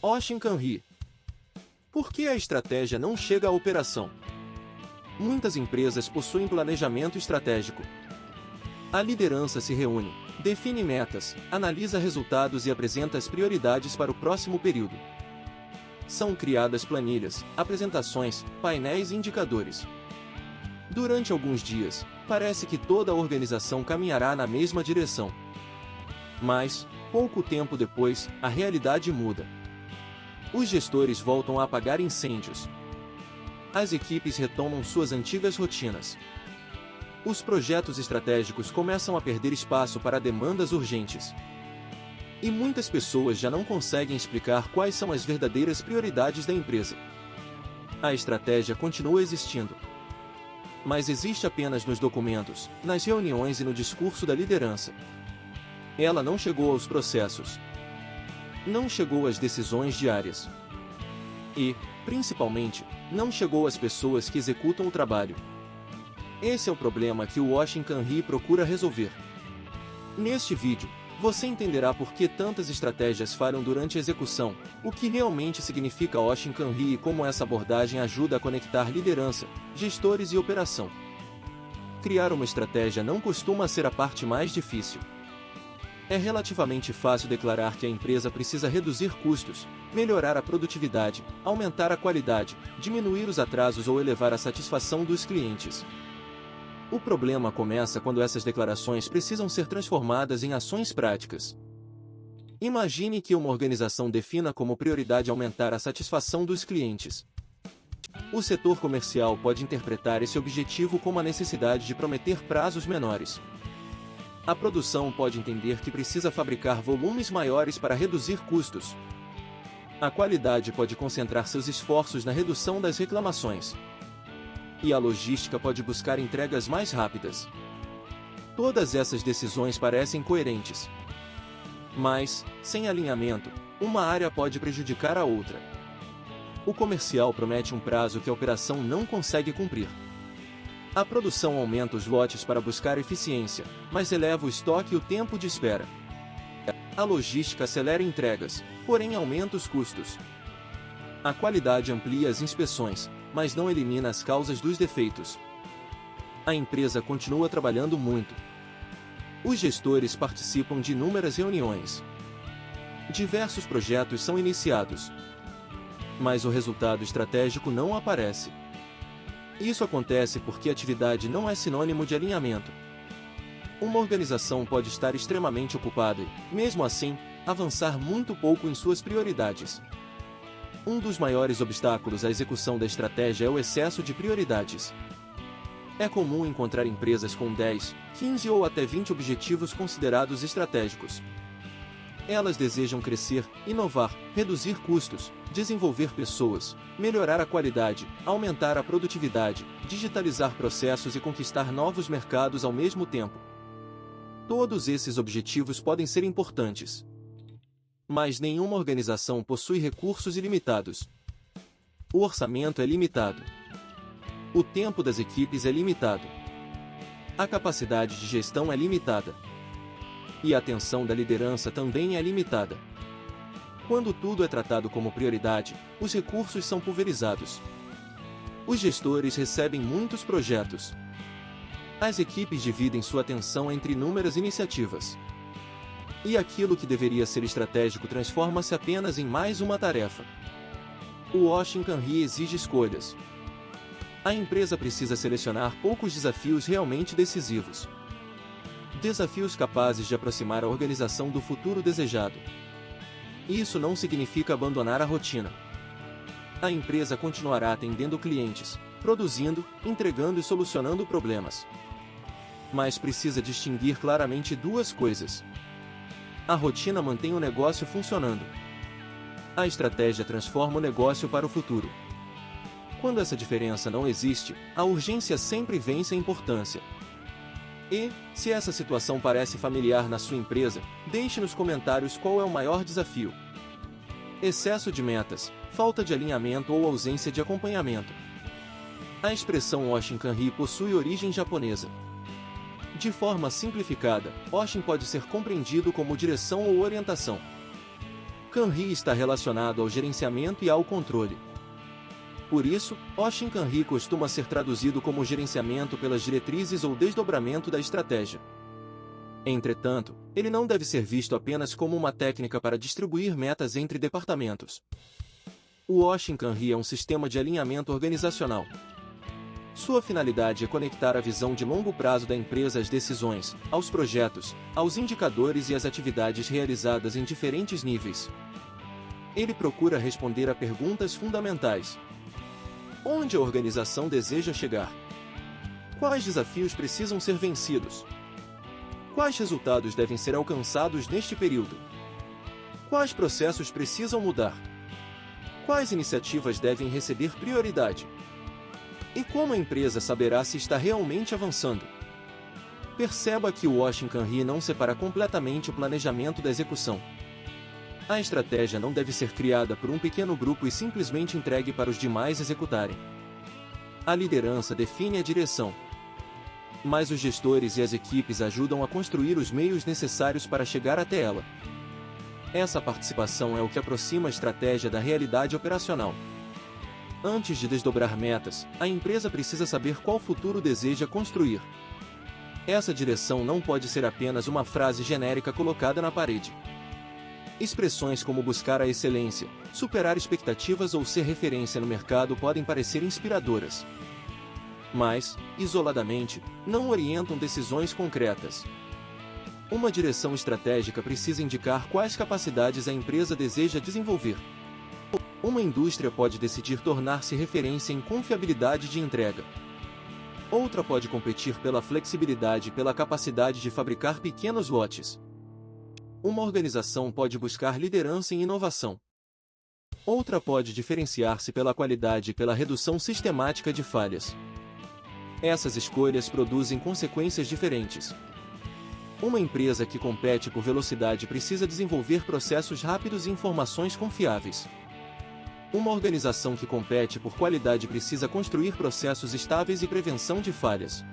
Oshin Kanri. Por que a estratégia não chega à operação? Muitas empresas possuem planejamento estratégico. A liderança se reúne, define metas, analisa resultados e apresenta as prioridades para o próximo período. São criadas planilhas, apresentações, painéis e indicadores. Durante alguns dias, parece que toda a organização caminhará na mesma direção. Mas, pouco tempo depois, a realidade muda. Os gestores voltam a apagar incêndios. As equipes retomam suas antigas rotinas. Os projetos estratégicos começam a perder espaço para demandas urgentes. E muitas pessoas já não conseguem explicar quais são as verdadeiras prioridades da empresa. A estratégia continua existindo, mas existe apenas nos documentos, nas reuniões e no discurso da liderança. Ela não chegou aos processos. Não chegou às decisões diárias. E, principalmente, não chegou às pessoas que executam o trabalho. Esse é o problema que o Oshin Kanri procura resolver. Neste vídeo, você entenderá por que tantas estratégias falham durante a execução, o que realmente significa Oshin Kanri e como essa abordagem ajuda a conectar liderança, gestores e operação. Criar uma estratégia não costuma ser a parte mais difícil. É relativamente fácil declarar que a empresa precisa reduzir custos, melhorar a produtividade, aumentar a qualidade, diminuir os atrasos ou elevar a satisfação dos clientes. O problema começa quando essas declarações precisam ser transformadas em ações práticas. Imagine que uma organização defina como prioridade aumentar a satisfação dos clientes. O setor comercial pode interpretar esse objetivo como a necessidade de prometer prazos menores. A produção pode entender que precisa fabricar volumes maiores para reduzir custos. A qualidade pode concentrar seus esforços na redução das reclamações. E a logística pode buscar entregas mais rápidas. Todas essas decisões parecem coerentes. Mas, sem alinhamento, uma área pode prejudicar a outra. O comercial promete um prazo que a operação não consegue cumprir. A produção aumenta os lotes para buscar eficiência, mas eleva o estoque e o tempo de espera. A logística acelera entregas, porém aumenta os custos. A qualidade amplia as inspeções, mas não elimina as causas dos defeitos. A empresa continua trabalhando muito. Os gestores participam de inúmeras reuniões. Diversos projetos são iniciados. Mas o resultado estratégico não aparece. Isso acontece porque atividade não é sinônimo de alinhamento. Uma organização pode estar extremamente ocupada e, mesmo assim, avançar muito pouco em suas prioridades. Um dos maiores obstáculos à execução da estratégia é o excesso de prioridades. É comum encontrar empresas com 10, 15 ou até 20 objetivos considerados estratégicos. Elas desejam crescer, inovar, reduzir custos, desenvolver pessoas, melhorar a qualidade, aumentar a produtividade, digitalizar processos e conquistar novos mercados ao mesmo tempo. Todos esses objetivos podem ser importantes. Mas nenhuma organização possui recursos ilimitados. O orçamento é limitado. O tempo das equipes é limitado. A capacidade de gestão é limitada. E a atenção da liderança também é limitada. Quando tudo é tratado como prioridade, os recursos são pulverizados. Os gestores recebem muitos projetos. As equipes dividem sua atenção entre inúmeras iniciativas. E aquilo que deveria ser estratégico transforma-se apenas em mais uma tarefa. O Oshin Kanri exige escolhas. A empresa precisa selecionar poucos desafios realmente decisivos. Desafios capazes de aproximar a organização do futuro desejado. Isso não significa abandonar a rotina. A empresa continuará atendendo clientes, produzindo, entregando e solucionando problemas. Mas precisa distinguir claramente duas coisas. A rotina mantém o negócio funcionando. A estratégia transforma o negócio para o futuro. Quando essa diferença não existe, a urgência sempre vence a importância. E, se essa situação parece familiar na sua empresa, deixe nos comentários qual é o maior desafio. Excesso de metas, falta de alinhamento ou ausência de acompanhamento. A expressão Oshin Kanri possui origem japonesa. De forma simplificada, Oshin pode ser compreendido como direção ou orientação. Kanri está relacionado ao gerenciamento e ao controle. Por isso, Oshin Kanri costuma ser traduzido como gerenciamento pelas diretrizes ou desdobramento da estratégia. Entretanto, ele não deve ser visto apenas como uma técnica para distribuir metas entre departamentos. O Oshin Kanri é um sistema de alinhamento organizacional. Sua finalidade é conectar a visão de longo prazo da empresa às decisões, aos projetos, aos indicadores e às atividades realizadas em diferentes níveis. Ele procura responder a perguntas fundamentais. Onde a organização deseja chegar? Quais desafios precisam ser vencidos? Quais resultados devem ser alcançados neste período? Quais processos precisam mudar? Quais iniciativas devem receber prioridade? E como a empresa saberá se está realmente avançando? Perceba que o Oshin Kanri não separa completamente o planejamento da execução. A estratégia não deve ser criada por um pequeno grupo e simplesmente entregue para os demais executarem. A liderança define a direção, mas os gestores e as equipes ajudam a construir os meios necessários para chegar até ela. Essa participação é o que aproxima a estratégia da realidade operacional. Antes de desdobrar metas, a empresa precisa saber qual futuro deseja construir. Essa direção não pode ser apenas uma frase genérica colocada na parede. Expressões como buscar a excelência, superar expectativas ou ser referência no mercado podem parecer inspiradoras, mas, isoladamente, não orientam decisões concretas. Uma direção estratégica precisa indicar quais capacidades a empresa deseja desenvolver. Uma indústria pode decidir tornar-se referência em confiabilidade de entrega. Outra pode competir pela flexibilidade e pela capacidade de fabricar pequenos lotes. Uma organização pode buscar liderança em inovação. Outra pode diferenciar-se pela qualidade e pela redução sistemática de falhas. Essas escolhas produzem consequências diferentes. Uma empresa que compete por velocidade precisa desenvolver processos rápidos e informações confiáveis. Uma organização que compete por qualidade precisa construir processos estáveis e prevenção de falhas.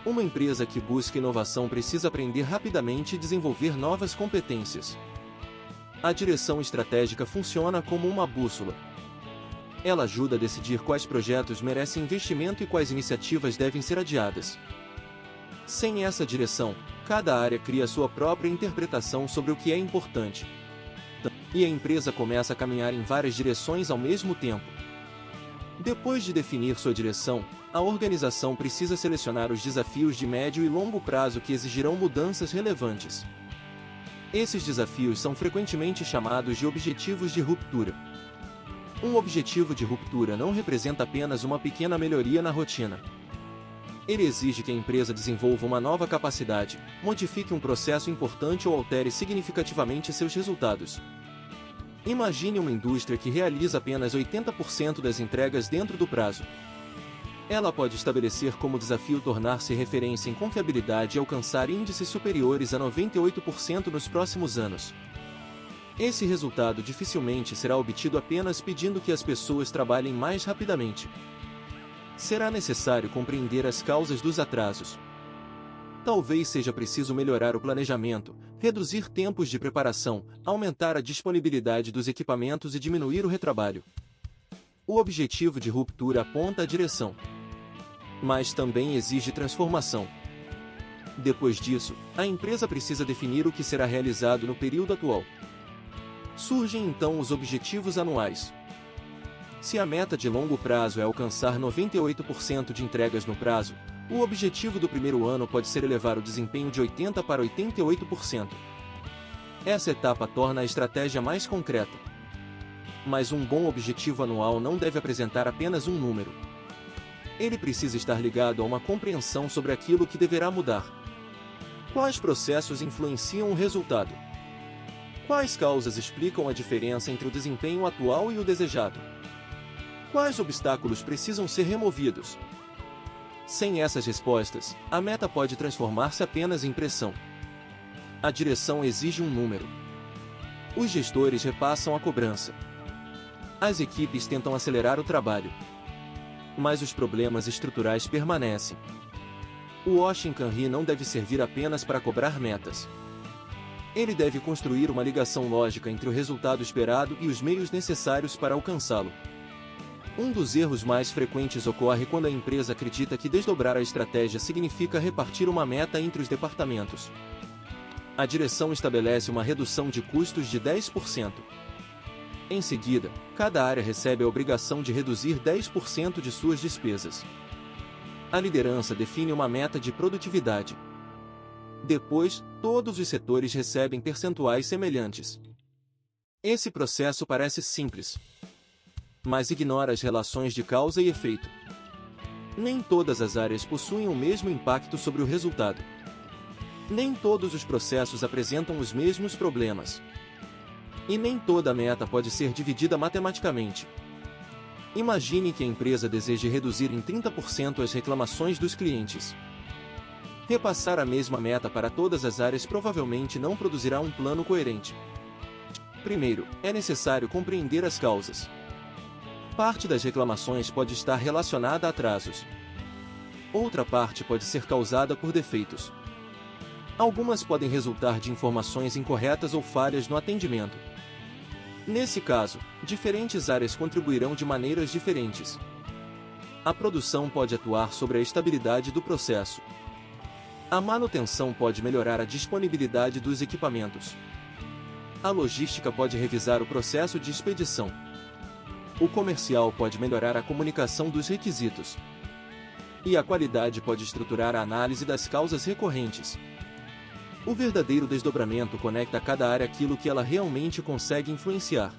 Uma empresa que busca inovação precisa aprender rapidamente e desenvolver novas competências. A direção estratégica funciona como uma bússola. Ela ajuda a decidir quais projetos merecem investimento e quais iniciativas devem ser adiadas. Sem essa direção, cada área cria sua própria interpretação sobre o que é importante. E a empresa começa a caminhar em várias direções ao mesmo tempo. Depois de definir sua direção, a organização precisa selecionar os desafios de médio e longo prazo que exigirão mudanças relevantes. Esses desafios são frequentemente chamados de objetivos de ruptura. Um objetivo de ruptura não representa apenas uma pequena melhoria na rotina. Ele exige que a empresa desenvolva uma nova capacidade, modifique um processo importante ou altere significativamente seus resultados. Imagine uma indústria que realiza apenas 80% das entregas dentro do prazo. Ela pode estabelecer como desafio tornar-se referência em confiabilidade e alcançar índices superiores a 98% nos próximos anos. Esse resultado dificilmente será obtido apenas pedindo que as pessoas trabalhem mais rapidamente. Será necessário compreender as causas dos atrasos. Talvez seja preciso melhorar o planejamento, reduzir tempos de preparação, aumentar a disponibilidade dos equipamentos e diminuir o retrabalho. O objetivo de ruptura aponta a direção, mas também exige transformação. Depois disso, a empresa precisa definir o que será realizado no período atual. Surgem então os objetivos anuais. Se a meta de longo prazo é alcançar 98% de entregas no prazo, o objetivo do primeiro ano pode ser elevar o desempenho de 80% para 88%. Essa etapa torna a estratégia mais concreta. Mas um bom objetivo anual não deve apresentar apenas um número. Ele precisa estar ligado a uma compreensão sobre aquilo que deverá mudar. Quais processos influenciam o resultado? Quais causas explicam a diferença entre o desempenho atual e o desejado? Quais obstáculos precisam ser removidos? Sem essas respostas, a meta pode transformar-se apenas em pressão. A direção exige um número. Os gestores repassam a cobrança. As equipes tentam acelerar o trabalho. Mas os problemas estruturais permanecem. O Oshin Kanri não deve servir apenas para cobrar metas. Ele deve construir uma ligação lógica entre o resultado esperado e os meios necessários para alcançá-lo. Um dos erros mais frequentes ocorre quando a empresa acredita que desdobrar a estratégia significa repartir uma meta entre os departamentos. A direção estabelece uma redução de custos de 10%. Em seguida, cada área recebe a obrigação de reduzir 10% de suas despesas. A liderança define uma meta de produtividade. Depois, todos os setores recebem percentuais semelhantes. Esse processo parece simples, mas ignora as relações de causa e efeito. Nem todas as áreas possuem o mesmo impacto sobre o resultado. Nem todos os processos apresentam os mesmos problemas. E nem toda meta pode ser dividida matematicamente. Imagine que a empresa deseje reduzir em 30% as reclamações dos clientes. Repassar a mesma meta para todas as áreas provavelmente não produzirá um plano coerente. Primeiro, é necessário compreender as causas. Parte das reclamações pode estar relacionada a atrasos. Outra parte pode ser causada por defeitos. Algumas podem resultar de informações incorretas ou falhas no atendimento. Nesse caso, diferentes áreas contribuirão de maneiras diferentes. A produção pode atuar sobre a estabilidade do processo. A manutenção pode melhorar a disponibilidade dos equipamentos. A logística pode revisar o processo de expedição. O comercial pode melhorar a comunicação dos requisitos. E a qualidade pode estruturar a análise das causas recorrentes. O verdadeiro desdobramento conecta cada área àquilo que ela realmente consegue influenciar.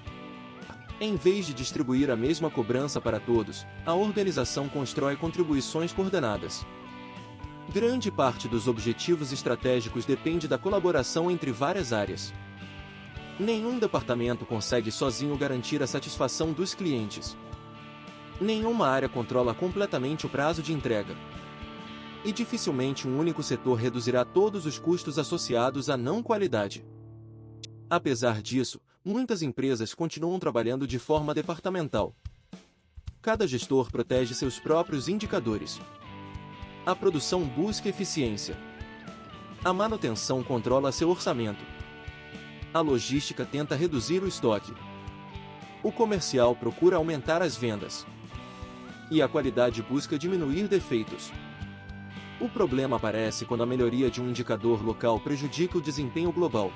Em vez de distribuir a mesma cobrança para todos, a organização constrói contribuições coordenadas. Grande parte dos objetivos estratégicos depende da colaboração entre várias áreas. Nenhum departamento consegue sozinho garantir a satisfação dos clientes. Nenhuma área controla completamente o prazo de entrega. E dificilmente um único setor reduzirá todos os custos associados à não qualidade. Apesar disso, muitas empresas continuam trabalhando de forma departamental. Cada gestor protege seus próprios indicadores. A produção busca eficiência. A manutenção controla seu orçamento. A logística tenta reduzir o estoque. O comercial procura aumentar as vendas. E a qualidade busca diminuir defeitos. O problema aparece quando a melhoria de um indicador local prejudica o desempenho global.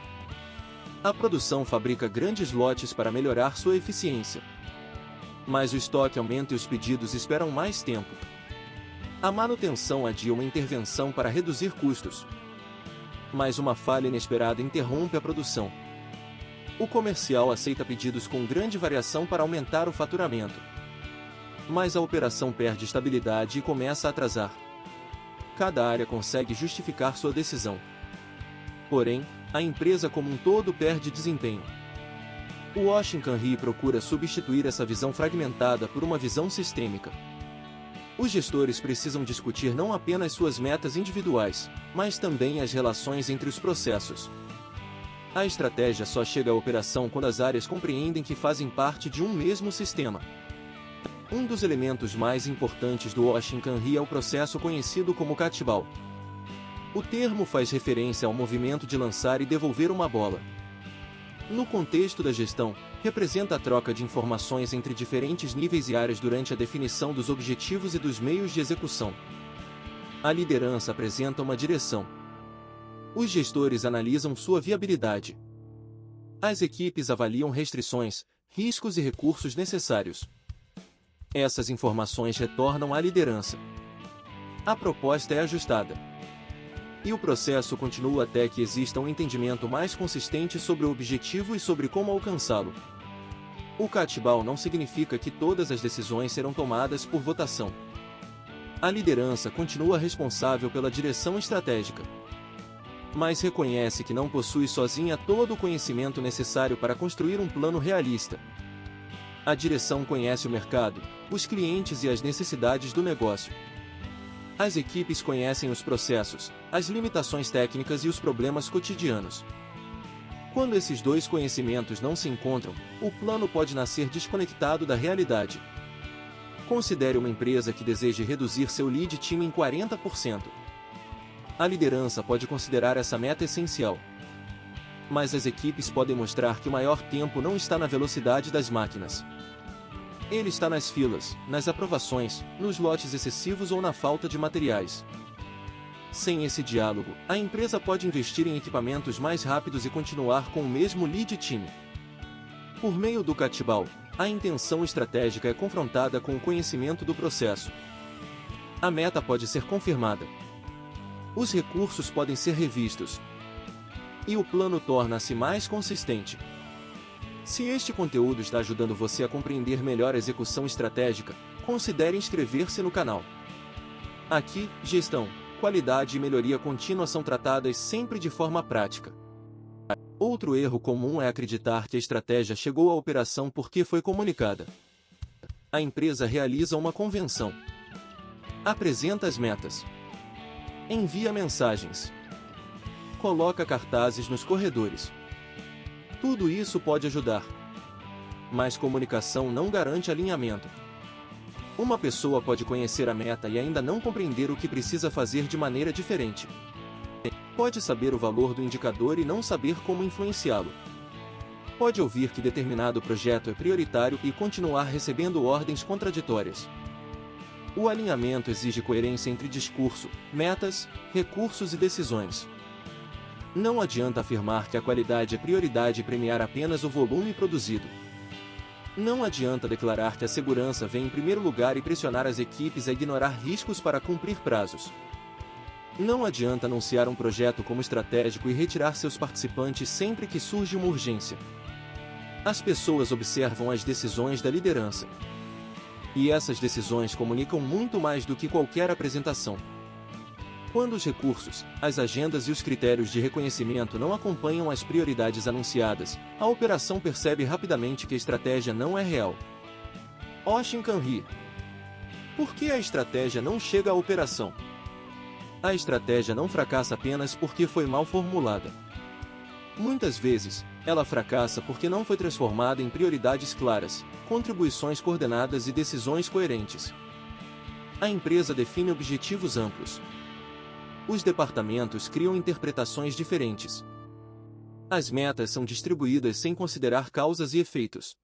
A produção fabrica grandes lotes para melhorar sua eficiência. Mas o estoque aumenta e os pedidos esperam mais tempo. A manutenção adia uma intervenção para reduzir custos. Mas uma falha inesperada interrompe a produção. O comercial aceita pedidos com grande variação para aumentar o faturamento. Mas a operação perde estabilidade e começa a atrasar. Cada área consegue justificar sua decisão. Porém, a empresa como um todo perde desempenho. O Washington Ree procura substituir essa visão fragmentada por uma visão sistêmica. Os gestores precisam discutir não apenas suas metas individuais, mas também as relações entre os processos. A estratégia só chega à operação quando as áreas compreendem que fazem parte de um mesmo sistema. Um dos elementos mais importantes do Washington Ree é o processo conhecido como catball. O termo faz referência ao movimento de lançar e devolver uma bola. No contexto da gestão, representa a troca de informações entre diferentes níveis e áreas durante a definição dos objetivos e dos meios de execução. A liderança apresenta uma direção. Os gestores analisam sua viabilidade. As equipes avaliam restrições, riscos e recursos necessários. Essas informações retornam à liderança. A proposta é ajustada. E o processo continua até que exista um entendimento mais consistente sobre o objetivo e sobre como alcançá-lo. O catball não significa que todas as decisões serão tomadas por votação. A liderança continua responsável pela direção estratégica, mas reconhece que não possui sozinha todo o conhecimento necessário para construir um plano realista. A direção conhece o mercado, os clientes e as necessidades do negócio. As equipes conhecem os processos, as limitações técnicas e os problemas cotidianos. Quando esses dois conhecimentos não se encontram, o plano pode nascer desconectado da realidade. Considere uma empresa que deseje reduzir seu lead time em 40%. A liderança pode considerar essa meta essencial. Mas as equipes podem mostrar que o maior tempo não está na velocidade das máquinas. Ele está nas filas, nas aprovações, nos lotes excessivos ou na falta de materiais. Sem esse diálogo, a empresa pode investir em equipamentos mais rápidos e continuar com o mesmo lead time. Por meio do Katibal, a intenção estratégica é confrontada com o conhecimento do processo. A meta pode ser confirmada. Os recursos podem ser revistos. E o plano torna-se mais consistente. Se este conteúdo está ajudando você a compreender melhor a execução estratégica, considere inscrever-se no canal. Aqui, gestão, qualidade e melhoria contínua são tratadas sempre de forma prática. Outro erro comum é acreditar que a estratégia chegou à operação porque foi comunicada. A empresa realiza uma convenção. Apresenta as metas. Envia mensagens. Coloca cartazes nos corredores. Tudo isso pode ajudar. Mas comunicação não garante alinhamento. Uma pessoa pode conhecer a meta e ainda não compreender o que precisa fazer de maneira diferente. Pode saber o valor do indicador e não saber como influenciá-lo. Pode ouvir que determinado projeto é prioritário e continuar recebendo ordens contraditórias. O alinhamento exige coerência entre discurso, metas, recursos e decisões. Não adianta afirmar que a qualidade é prioridade e premiar apenas o volume produzido. Não adianta declarar que a segurança vem em primeiro lugar e pressionar as equipes a ignorar riscos para cumprir prazos. Não adianta anunciar um projeto como estratégico e retirar seus participantes sempre que surge uma urgência. As pessoas observam as decisões da liderança. E essas decisões comunicam muito mais do que qualquer apresentação. Quando os recursos, as agendas e os critérios de reconhecimento não acompanham as prioridades anunciadas, a operação percebe rapidamente que a estratégia não é real. Oshin Kanri. Por que a estratégia não chega à operação? A estratégia não fracassa apenas porque foi mal formulada. Muitas vezes, ela fracassa porque não foi transformada em prioridades claras, contribuições coordenadas e decisões coerentes. A empresa define objetivos amplos. Os departamentos criam interpretações diferentes. As metas são distribuídas sem considerar causas e efeitos.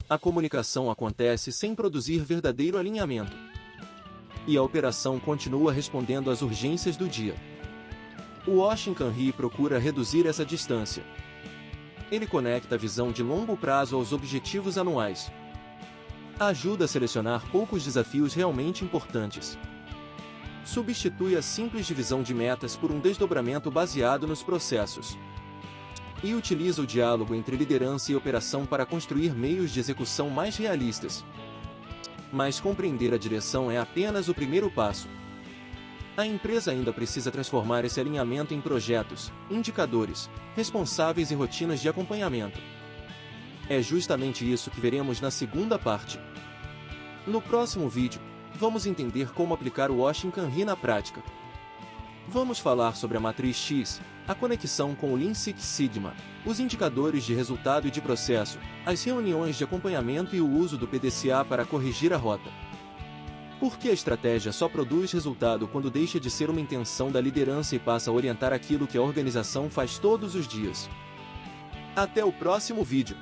A comunicação acontece sem produzir verdadeiro alinhamento. E a operação continua respondendo às urgências do dia. O Oshin Kanri procura reduzir essa distância. Ele conecta a visão de longo prazo aos objetivos anuais. Ajuda a selecionar poucos desafios realmente importantes. Substitui a simples divisão de metas por um desdobramento baseado nos processos. E utiliza o diálogo entre liderança e operação para construir meios de execução mais realistas. Mas compreender a direção é apenas o primeiro passo. A empresa ainda precisa transformar esse alinhamento em projetos, indicadores, responsáveis e rotinas de acompanhamento. É justamente isso que veremos na segunda parte. No próximo vídeo, vamos entender como aplicar o Oshin Kanri na prática. Vamos falar sobre a matriz X, a conexão com o Lean Six Sigma, os indicadores de resultado e de processo, as reuniões de acompanhamento e o uso do PDCA para corrigir a rota. Por que a estratégia só produz resultado quando deixa de ser uma intenção da liderança e passa a orientar aquilo que a organização faz todos os dias? Até o próximo vídeo!